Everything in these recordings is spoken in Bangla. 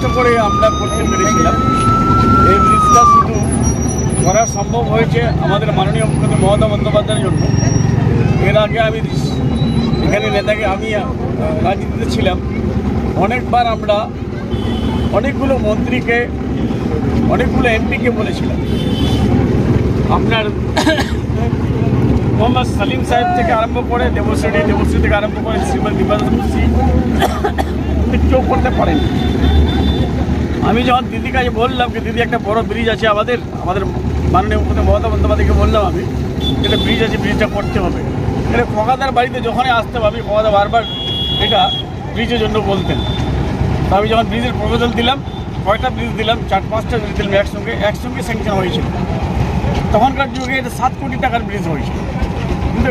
কষ্ট করে আমরা করতে পেরেছিলাম। এই ব্রিজটা শুধু করা সম্ভব হয়েছে আমাদের মাননীয় মুখ্যমন্ত্রী মমতা বন্দ্যোপাধ্যায়ের জন্য। এর আগে আমি এখানে নেতাকে আমি রাজনীতিতে ছিলাম, অনেকবার আমরা অনেকগুলো মন্ত্রীকে অনেকগুলো এমপিকে বলেছিলাম, আপনার মোহাম্মদ সালিম সাহেব থেকে আরম্ভ করে দেবশ্রী থেকে আরম্ভ করে শ্রীমতী বিভাস মুন্সি কেউ করতে পারেন। আমি যখন দিদির কাছে বললাম যে দিদি একটা বড় ব্রিজ আছে আমাদের মাননীয় মুখ্যমন্ত্রী মমতা বন্দ্যোপাধ্যায়কে বললাম আমি একটা ব্রিজ আছে, ব্রিজটা করতে হবে। এটা খোকাদার বাড়িতে যখনই আসতাম আমি খোকাদা বারবার এটা ব্রিজের জন্য বলতেন। তো আমি যখন ব্রিজের প্রপোজাল দিলাম, কয়টা ব্রিজ দিলাম, 4-5টা ব্রিজ দিলাম একসঙ্গে স্যাংশন হয়েছিল। তখনকার যুগে এটা 7 কোটি টাকার ব্রিজ হয়েছিল। কিন্তু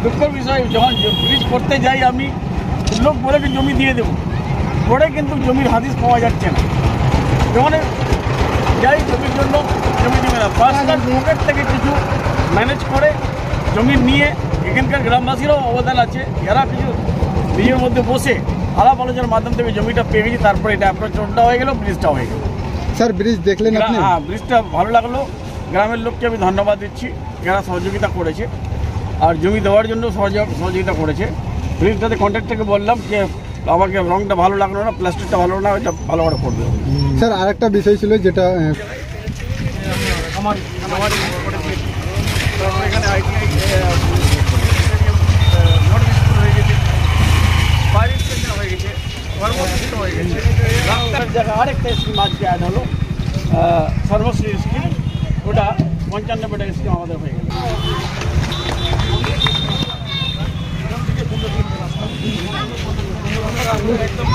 দুঃখের বিষয়, যখন ব্রিজ করতে যাই আমি, লোক বলে কি জমি দিয়ে দেবো, পরে কিন্তু জমির হাদিস পাওয়া যাচ্ছে না। যখন যাই জমির জন্য জমি দেবে না, পার্সোনাল পকেট থেকে কিছু ম্যানেজ করে জমি নিয়ে এখানকার গ্রামবাসীরাও অবদান আছে, যারা কিছু নিজের মধ্যে বসে আলাপ আলোচনার মাধ্যম থেকে জমিটা পেয়ে গেছি। তারপরে এটা অ্যাপ্রোচ রোডটা হয়ে গেল, ব্রিজটা হয়ে গেল। স্যার ব্রিজ দেখলেন আপনি? হ্যাঁ, ব্রিজটা ভালো লাগলো। গ্রামের লোককে আমি ধন্যবাদ দিচ্ছি যারা সহযোগিতা করেছে আর জমি দেওয়ার জন্য সহযোগিতা করেছে। ব্রিজটাতে কন্ট্রাক্টরকে বললাম যে আমাকে রংটা ভালো লাগলো না, প্লাস্টিকটা ভালো না, ওইটা ভালো করে করবে। স্যার আরেকটা বিষয় ছিল যেটা আমার এখানে আইটিআই হয়ে গেছে, ফায়ার স্টেশন হয়ে গেছে, কর্মক্ষেত্র হয়ে গেছে। রাস্তার জায়গায় আরেকটা স্কিম আজকে অ্যাড হলো, সর্বশ্রী স্কিম, ওটা 55 বেডের স্কিম আমাদের হয়ে গেল। একদম